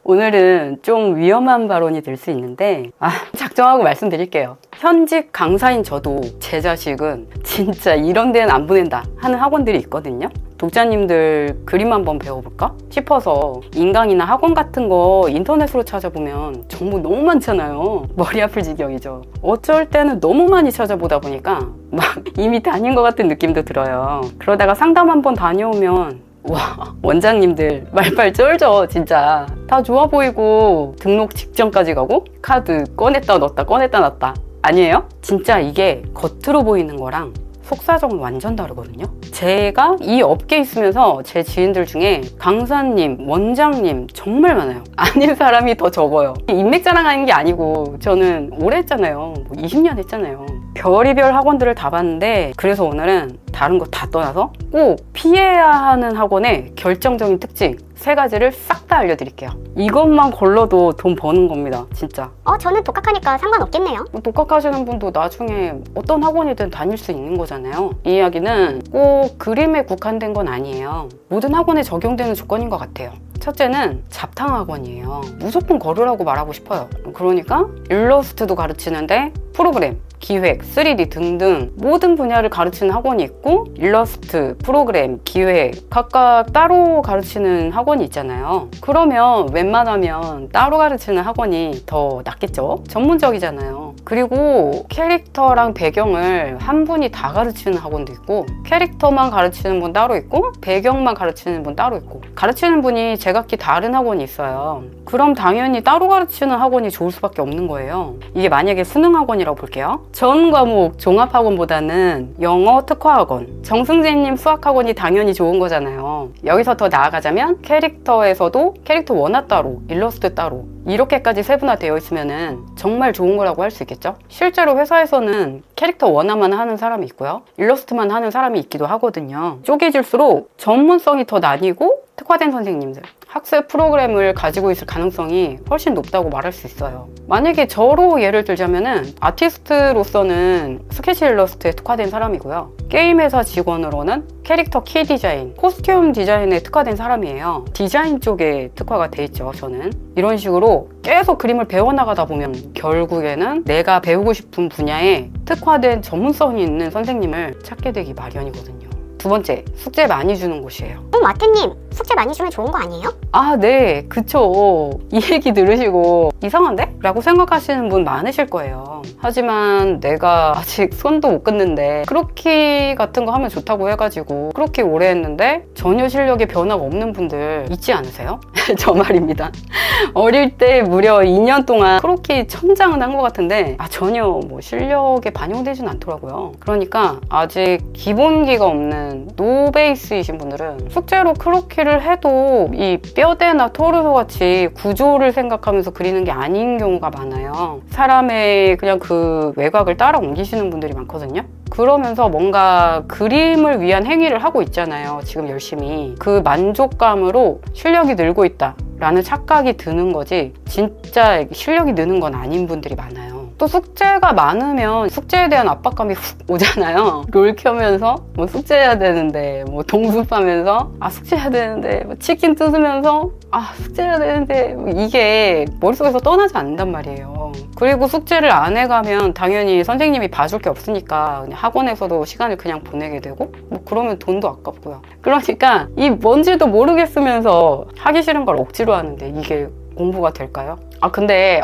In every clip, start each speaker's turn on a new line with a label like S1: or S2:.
S1: 오늘은 좀 위험한 발언이 될 수 있는데 작정하고 말씀드릴게요. 현직 강사인 저도 제 자식은 진짜 이런 데는 안 보낸다 하는 학원들이 있거든요. 독자님들 그림 한번 배워볼까 싶어서 인강이나 학원 같은 거 인터넷으로 찾아보면 정보 너무 많잖아요. 머리 아플 지경이죠. 어쩔 때는 너무 많이 찾아보다 보니까 막 이미 다닌 것 같은 느낌도 들어요. 그러다가 상담 한번 다녀오면 와, 원장님들 말빨 쩔죠. 진짜 다 좋아 보이고 등록 직전까지 가고 카드 꺼냈다 넣었다 꺼냈다 놨다 아니에요? 진짜 이게 겉으로 보이는 거랑 속사정은 완전 다르거든요. 제가 이 업계에 있으면서 제 지인들 중에 강사님, 원장님 정말 많아요. 아닌 사람이 더 적어요. 인맥 자랑하는 게 아니고 저는 오래 했잖아요. 20년 했잖아요. 별의별 학원들을 다 봤는데 그래서 오늘은 다른 거 다 떠나서 꼭 피해야 하는 학원의 결정적인 특징 3가지를 싹 다 알려드릴게요. 이것만 걸러도 돈 버는 겁니다. 진짜.
S2: 저는 독학하니까 상관없겠네요.
S1: 독학하시는 분도 나중에 어떤 학원이든 다닐 수 있는 거잖아요. 이 이야기는 꼭 그림에 국한된 건 아니에요. 모든 학원에 적용되는 조건인 것 같아요. 첫째는 잡탕 학원이에요. 무조건 걸으라고 말하고 싶어요. 그러니까 일러스트도 가르치는데 프로그램, 기획, 3D 등등 모든 분야를 가르치는 학원이 있고 일러스트, 프로그램, 기획 각각 따로 가르치는 학원이 있잖아요. 그러면 웬만하면 따로 가르치는 학원이 더 낫겠죠? 전문적이잖아요. 그리고 캐릭터랑 배경을 한 분이 다 가르치는 학원도 있고 캐릭터만 가르치는 분 따로 있고 배경만 가르치는 분 따로 있고 가르치는 분이 제각기 다른 학원이 있어요. 그럼 당연히 따로 가르치는 학원이 좋을 수밖에 없는 거예요. 이게 만약에 수능 학원이라고 볼게요. 전 과목 종합학원보다는 영어 특화학원, 정승재님 수학학원이 당연히 좋은 거잖아요. 여기서 더 나아가자면 캐릭터에서도 캐릭터 원화 따로, 일러스트 따로 이렇게까지 세분화되어 있으면 정말 좋은 거라고 할 수 있겠죠? 실제로 회사에서는 캐릭터 원화만 하는 사람이 있고요. 일러스트만 하는 사람이 있기도 하거든요. 쪼개질수록 전문성이 더 나뉘고 특화된 선생님들, 학습 프로그램을 가지고 있을 가능성이 훨씬 높다고 말할 수 있어요. 만약에 저로 예를 들자면은 아티스트로서는 스케치 일러스트에 특화된 사람이고요. 게임 회사 직원으로는 캐릭터 키 디자인, 코스튬 디자인에 특화된 사람이에요. 디자인 쪽에 특화가 돼 있죠, 저는. 이런 식으로 계속 그림을 배워나가다 보면 결국에는 내가 배우고 싶은 분야에 특화된 전문성이 있는 선생님을 찾게 되기 마련이거든요. 두 번째, 숙제 많이 주는 곳이에요.
S2: 마태님, 숙제 많이 주면 좋은 거 아니에요?
S1: 네, 그쵸. 이 얘기 들으시고 이상한데? 라고 생각하시는 분 많으실 거예요. 하지만 내가 아직 손도 못 긋는데 크로키 같은 거 하면 좋다고 해가지고 그렇게 오래 했는데 전혀 실력에 변화가 없는 분들 있지 않으세요? 저 말입니다. 어릴 때 무려 2년 동안 크로키 천장은 한 것 같은데 전혀 실력에 반영되진 않더라고요. 그러니까 아직 기본기가 없는 노베이스이신 분들은 숙제로 크로키를 해도 이 뼈대나 토르소 같이 구조를 생각하면서 그리는 게 아닌 경우가 많아요. 사람의 그냥 그 외곽을 따라 옮기시는 분들이 많거든요. 그러면서 뭔가 그림을 위한 행위를 하고 있잖아요. 지금 열심히. 그 만족감으로 실력이 늘고 있다라는 착각이 드는 거지 진짜 실력이 느는 건 아닌 분들이 많아요. 또 숙제가 많으면 숙제에 대한 압박감이 훅 오잖아요. 롤 켜면서 숙제해야 되는데 동숲하면서 숙제해야 되는데 치킨 뜯으면서 숙제해야 되는데 이게 머릿속에서 떠나지 않는단 말이에요. 그리고 숙제를 안 해가면 당연히 선생님이 봐줄 게 없으니까 그냥 학원에서도 시간을 그냥 보내게 되고 그러면 돈도 아깝고요. 그러니까 이 뭔지도 모르겠으면서 하기 싫은 걸 억지로 하는데 이게 공부가 될까요? 근데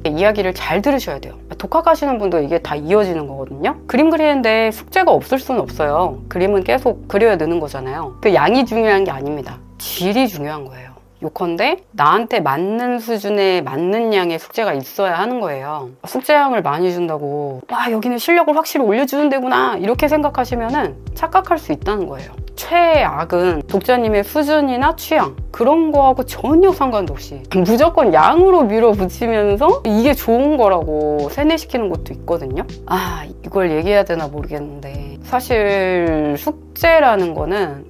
S1: 이야기를 잘 들으셔야 돼요. 독학하시는 분도 이게 다 이어지는 거거든요. 그림 그리는데 숙제가 없을 수는 없어요. 그림은 계속 그려야 느는 거잖아요. 그 양이 중요한 게 아닙니다. 질이 중요한 거예요. 요컨대 나한테 맞는 수준에 맞는 양의 숙제가 있어야 하는 거예요. 숙제량을 많이 준다고 여기는 실력을 확실히 올려주는 데구나 이렇게 생각하시면은 착각할 수 있다는 거예요. 최악은 독자님의 수준이나 취향 그런 거하고 전혀 상관도 없이 무조건 양으로 밀어붙이면서 이게 좋은 거라고 세뇌시키는 것도 있거든요. 이걸 얘기해야 되나 모르겠는데 사실 숙제라는 거는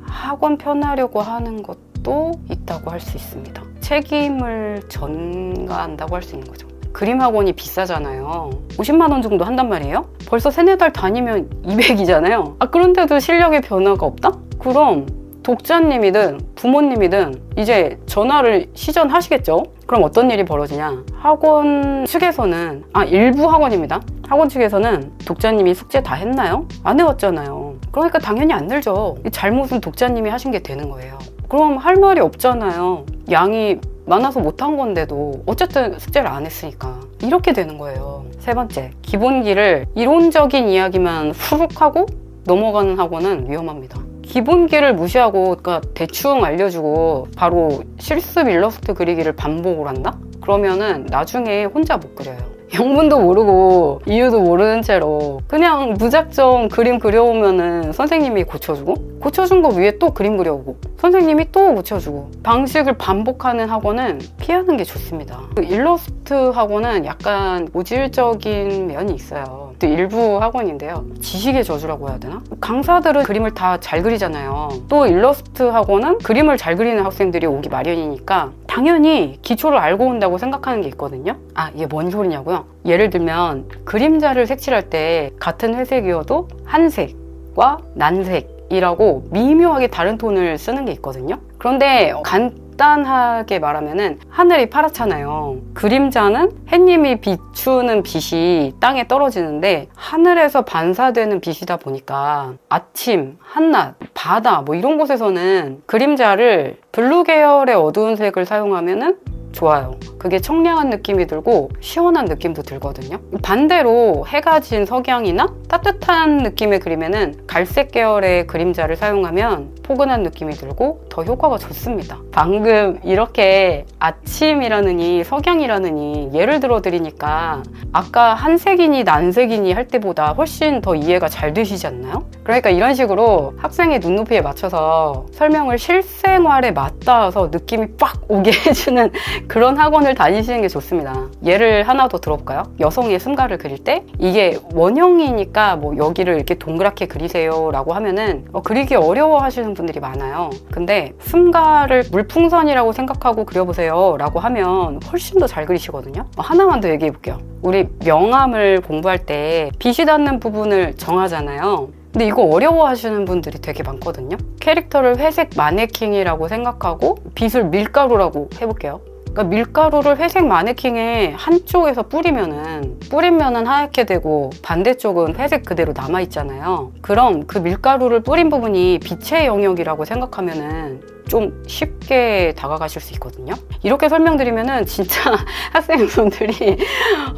S1: 학원 편하려고 하는 것도 있다고 할 수 있습니다. 책임을 전가한다고 할 수 있는 거죠. 그림 학원이 비싸잖아요. 50만 원 정도 한단 말이에요. 벌써 3-4달 다니면 200이잖아요. 그런데도 실력의 변화가 없다? 그럼 독자님이든 부모님이든 이제 전화를 시전하시겠죠? 그럼 어떤 일이 벌어지냐? 학원 측에서는, 일부 학원입니다. 학원 측에서는 독자님이 숙제 다 했나요? 안 해왔잖아요. 그러니까 당연히 안 늘죠. 이 잘못은 독자님이 하신 게 되는 거예요. 그럼 할 말이 없잖아요. 양이 많아서 못한 건데도 어쨌든 숙제를 안 했으니까. 이렇게 되는 거예요. 세 번째, 기본기를 이론적인 이야기만 후룩 하고 넘어가는 학원은 위험합니다. 기본기를 무시하고, 그러니까 대충 알려주고 바로 실습 일러스트 그리기를 반복을 한다? 그러면은 나중에 혼자 못 그려요. 영문도 모르고 이유도 모르는 채로 그냥 무작정 그림 그려오면은 선생님이 고쳐준 거 위에 또 그림 그려오고 선생님이 또 고쳐주고 방식을 반복하는 학원은 피하는 게 좋습니다. 그 일러스트 학원은 약간 고질적인 면이 있어요. 또 일부 학원인데요. 지식의 저주라고 해야 되나? 강사들은 그림을 다 잘 그리잖아요. 또 일러스트 학원은 그림을 잘 그리는 학생들이 오기 마련이니까 당연히 기초를 알고 온다고 생각하는 게 있거든요. 이게 뭔 소리냐고요? 예를 들면 그림자를 색칠할 때 같은 회색이어도 한색과 난색이라고 미묘하게 다른 톤을 쓰는 게 있거든요. 그런데 간단하게 말하면은 하늘이 파랗잖아요. 그림자는 햇님이 비추는 빛이 땅에 떨어지는데 하늘에서 반사되는 빛이다 보니까 아침, 한낮, 바다 뭐 이런 곳에서는 그림자를 블루 계열의 어두운 색을 사용하면은 좋아요. 그게 청량한 느낌이 들고 시원한 느낌도 들거든요. 반대로 해가 진 석양이나 따뜻한 느낌의 그림에는 갈색 계열의 그림자를 사용하면 포근한 느낌이 들고 더 효과가 좋습니다. 방금 이렇게 아침이라느니 석양이라느니 예를 들어 드리니까 아까 한색이니 난색이니 할 때보다 훨씬 더 이해가 잘 되시지 않나요? 그러니까 이런 식으로 학생의 눈높이에 맞춰서 설명을 실생활에 맞닿아서 느낌이 빡 오게 해주는 그런 학원을 다니시는 게 좋습니다. 예를 하나 더 들어볼까요? 여성의 승가를 그릴 때 이게 원형이니까 뭐 여기를 이렇게 동그랗게 그리세요 라고 하면은 그리기 어려워 하시는 분들이 많아요. 근데 승가를 물풍선이라고 생각하고 그려보세요 라고 하면 훨씬 더 잘 그리시거든요. 하나만 더 얘기해 볼게요. 우리 명암을 공부할 때 빛이 닿는 부분을 정하잖아요. 근데 이거 어려워 하시는 분들이 되게 많거든요. 캐릭터를 회색 마네킹이라고 생각하고 빛을 밀가루라고 해볼게요. 그러니까 밀가루를 회색 마네킹에 한쪽에서 뿌리면은 하얗게 되고 반대쪽은 회색 그대로 남아있잖아요. 그럼 그 밀가루를 뿌린 부분이 빛의 영역이라고 생각하면은 좀 쉽게 다가가실 수 있거든요. 이렇게 설명드리면은 진짜 학생분들이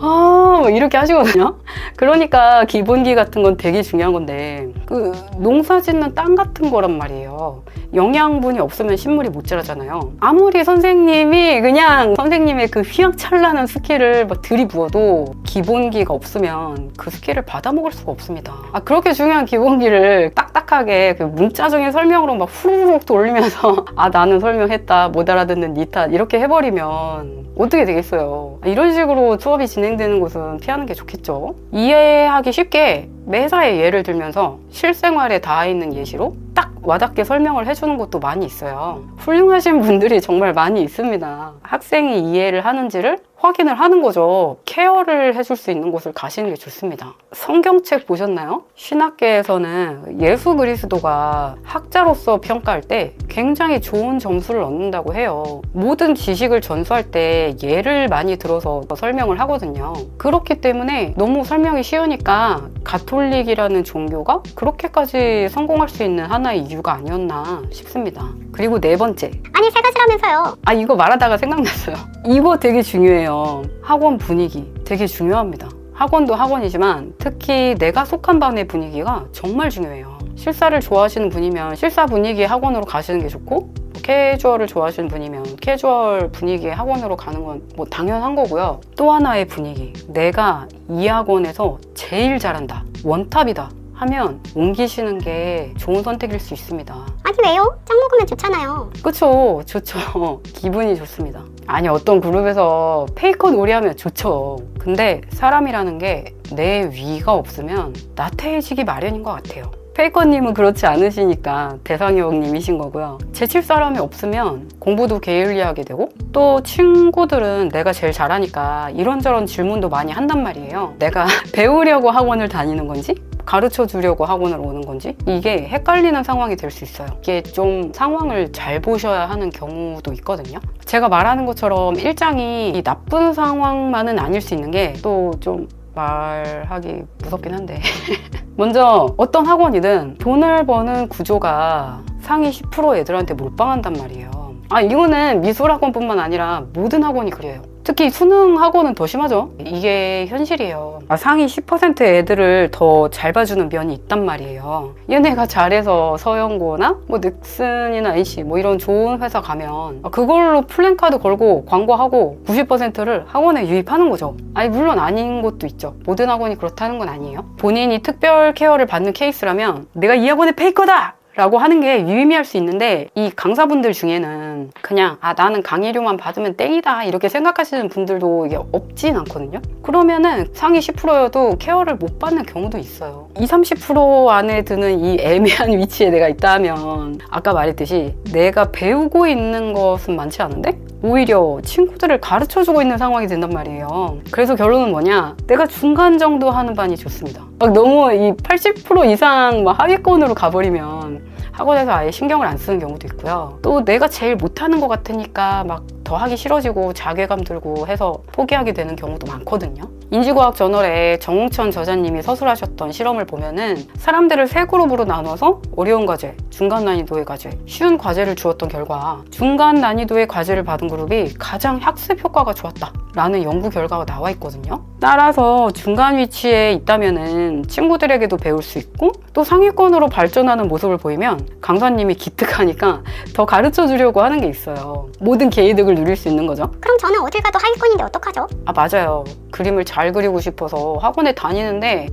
S1: 뭐 이렇게 하시거든요. 그러니까 기본기 같은 건 되게 중요한 건데 그 농사 짓는 땅 같은 거란 말이에요. 영양분이 없으면 식물이 못 자라잖아요. 아무리 선생님이 그냥 선생님의 그 휘황찬란한 스킬을 막 들이부어도 기본기가 없으면 그 스킬을 받아먹을 수가 없습니다. 그렇게 중요한 기본기를 딱딱하게 그 문자적인 설명으로 막 후루룩 돌리면서 나는 설명했다 못 알아듣는 니 탓 이렇게 해버리면 어떻게 되겠어요. 이런 식으로 수업이 진행되는 곳은 피하는 게 좋겠죠. 이해하기 쉽게 매사에 예를 들면서 실생활에 닿아 있는 예시로 딱 와닿게 설명을 해주는 것도 많이 있어요. 훌륭하신 분들이 정말 많이 있습니다. 학생이 이해를 하는지를 확인을 하는 거죠. 케어를 해줄 수 있는 곳을 가시는 게 좋습니다. 성경책 보셨나요? 신학계에서는 예수 그리스도가 학자로서 평가할 때 굉장히 좋은 점수를 얻는다고 해요. 모든 지식을 전수할 때 예를 많이 들어서 설명을 하거든요. 그렇기 때문에 너무 설명이 쉬우니까 가톨릭이라는 종교가 그렇게까지 성공할 수 있는 하나의 이유가 아니었나 싶습니다. 그리고 네 번째.
S2: 아니, 세 가지라면서요.
S1: 이거 말하다가 생각났어요. 이거 되게 중요해요. 학원 분위기 되게 중요합니다. 학원도 학원이지만 특히 내가 속한 반의 분위기가 정말 중요해요. 실사를 좋아하시는 분이면 실사 분위기의 학원으로 가시는 게 좋고 캐주얼을 좋아하시는 분이면 캐주얼 분위기의 학원으로 가는 건 뭐 당연한 거고요. 또 하나의 분위기. 내가 이 학원에서 제일 잘한다. 원탑이다. 하면 옮기시는 게 좋은 선택일 수 있습니다.
S2: 아니, 왜요? 짱 먹으면 좋잖아요.
S1: 그쵸, 좋죠. 기분이 좋습니다. 아니, 어떤 그룹에서 페이커 놀이하면 좋죠. 근데 사람이라는 게 내 위가 없으면 나태해지기 마련인 것 같아요. 페이커님은 그렇지 않으시니까 대상여왕님이신 거고요. 제칠 사람이 없으면 공부도 게을리하게 되고 또 친구들은 내가 제일 잘하니까 이런저런 질문도 많이 한단 말이에요. 내가 배우려고 학원을 다니는 건지 가르쳐 주려고 학원을 오는 건지 이게 헷갈리는 상황이 될 수 있어요. 이게 좀 상황을 잘 보셔야 하는 경우도 있거든요. 제가 말하는 것처럼 일장이 나쁜 상황만은 아닐 수 있는 게 또 좀 말하기 무섭긴 한데 먼저 어떤 학원이든 돈을 버는 구조가 상위 10% 애들한테 몰빵한단 말이에요. 이거는 미술학원뿐만 아니라 모든 학원이 그래요. 특히 수능 학원은 더 심하죠. 이게 현실이에요. 상위 10% 애들을 더 잘 봐주는 면이 있단 말이에요. 얘네가 잘해서 서영고나 뭐 넥슨이나 NC 뭐 이런 좋은 회사 가면 그걸로 플랜카드 걸고 광고하고 90%를 학원에 유입하는 거죠. 물론 아닌 것도 있죠. 모든 학원이 그렇다는 건 아니에요. 본인이 특별 케어를 받는 케이스라면 내가 이 학원의 페이커다! 라고 하는 게 유의미할 수 있는데 이 강사분들 중에는 그냥 나는 강의료만 받으면 땡이다 이렇게 생각하시는 분들도 이게 없진 않거든요. 그러면은 상위 10%여도 케어를 못 받는 경우도 있어요. 20, 30% 안에 드는 이 애매한 위치에 내가 있다면 아까 말했듯이 내가 배우고 있는 것은 많지 않은데 오히려 친구들을 가르쳐주고 있는 상황이 된단 말이에요. 그래서 결론은 뭐냐? 내가 중간 정도 하는 반이 좋습니다. 너무 이 80% 이상 하위권으로 가버리면 학원에서 아예 신경을 안 쓰는 경우도 있고요. 또 내가 제일 못하는 것 같으니까 더 하기 싫어지고 자괴감 들고 해서 포기하게 되는 경우도 많거든요. 인지과학 저널에 정웅천 저자님이 서술하셨던 실험을 보면은 사람들을 세 그룹으로 나눠서 어려운 과제, 중간 난이도의 과제, 쉬운 과제를 주었던 결과 중간 난이도의 과제를 받은 그룹이 가장 학습 효과가 좋았다라는 연구 결과가 나와 있거든요. 따라서 중간 위치에 있다면은 친구들에게도 배울 수 있고 또 상위권으로 발전하는 모습을 보이면 강사님이 기특하니까 더 가르쳐 주려고 하는 게 있어요. 모든 개이득을 누릴 수 있는 거죠.
S2: 그럼 저는 어딜 가도 하위권인데 어떡하죠?
S1: 맞아요. 그림을 잘 그리고 싶어서 학원에 다니는데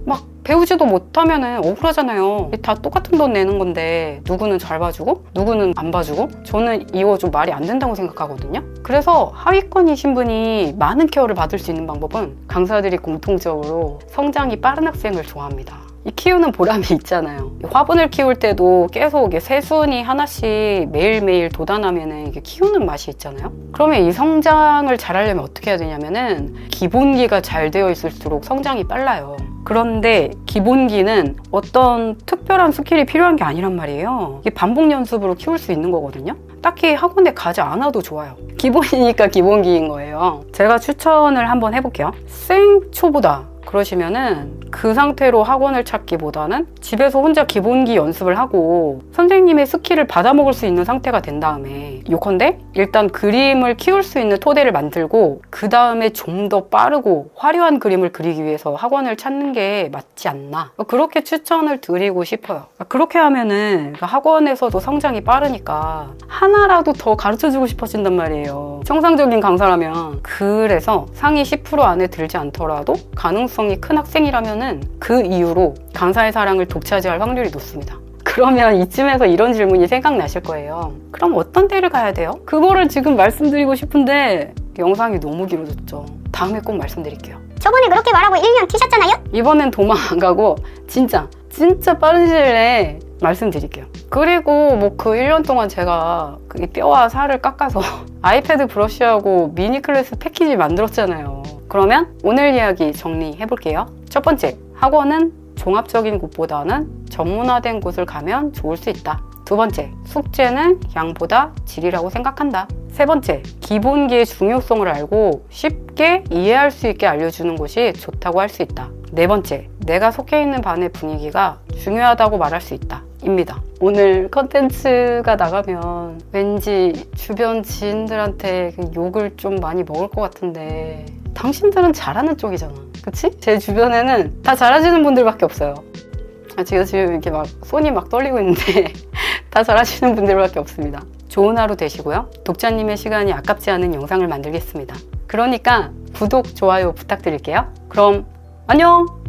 S1: 배우지도 못하면 억울하잖아요. 다 똑같은 돈 내는 건데 누구는 잘 봐주고 누구는 안 봐주고 저는 이거 좀 말이 안 된다고 생각하거든요. 그래서 하위권이신 분이 많은 케어를 받을 수 있는 방법은 강사들이 공통적으로 성장이 빠른 학생을 좋아합니다. 이 키우는 보람이 있잖아요. 화분을 키울 때도 계속 새순이 하나씩 매일매일 돋아나면 이게 키우는 맛이 있잖아요. 그러면 이 성장을 잘하려면 어떻게 해야 되냐면은 기본기가 잘 되어 있을수록 성장이 빨라요. 그런데 기본기는 어떤 특별한 스킬이 필요한 게 아니란 말이에요. 이게 반복 연습으로 키울 수 있는 거거든요. 딱히 학원에 가지 않아도 좋아요. 기본이니까 기본기인 거예요. 제가 추천을 한번 해볼게요. 생초보다 그러시면은 그 상태로 학원을 찾기보다는 집에서 혼자 기본기 연습을 하고 선생님의 스킬을 받아먹을 수 있는 상태가 된 다음에 요컨대 일단 그림을 키울 수 있는 토대를 만들고 그 다음에 좀 더 빠르고 화려한 그림을 그리기 위해서 학원을 찾는 게 맞지 않나 그렇게 추천을 드리고 싶어요. 그렇게 하면은 학원에서도 성장이 빠르니까 하나라도 더 가르쳐주고 싶어진단 말이에요. 정상적인 강사라면. 그래서 상위 10% 안에 들지 않더라도 가능성이 큰 학생이라면은 그 이후로 강사의 사랑을 독차지할 확률이 높습니다. 그러면 이쯤에서 이런 질문이 생각나실 거예요. 그럼 어떤 데를 가야 돼요? 그거를 지금 말씀드리고 싶은데 영상이 너무 길어졌죠. 다음에 꼭 말씀드릴게요.
S2: 저번에 그렇게 말하고 1년 튀셨잖아요?
S1: 이번엔 도망 안 가고 진짜 빠른 시일 내에 말씀드릴게요. 그리고 그 1년 동안 제가 그 뼈와 살을 깎아서 아이패드 브러쉬하고 미니 클래스 패키지 만들었잖아요. 그러면 오늘 이야기 정리해볼게요. 첫 번째, 학원은 종합적인 곳보다는 전문화된 곳을 가면 좋을 수 있다. 두 번째, 숙제는 양보다 질이라고 생각한다. 세 번째, 기본기의 중요성을 알고 쉽게 이해할 수 있게 알려주는 곳이 좋다고 할 수 있다. 네 번째, 내가 속해 있는 반의 분위기가 중요하다고 말할 수 있다. 입니다. 오늘 컨텐츠가 나가면 왠지 주변 지인들한테 욕을 좀 많이 먹을 것 같은데 당신들은 잘하는 쪽이잖아. 그치? 제 주변에는 다 잘하시는 분들밖에 없어요. 제가 지금 이렇게 손이 떨리고 있는데 다 잘하시는 분들밖에 없습니다. 좋은 하루 되시고요. 독자님의 시간이 아깝지 않은 영상을 만들겠습니다. 그러니까 구독, 좋아요 부탁드릴게요. 그럼 안녕!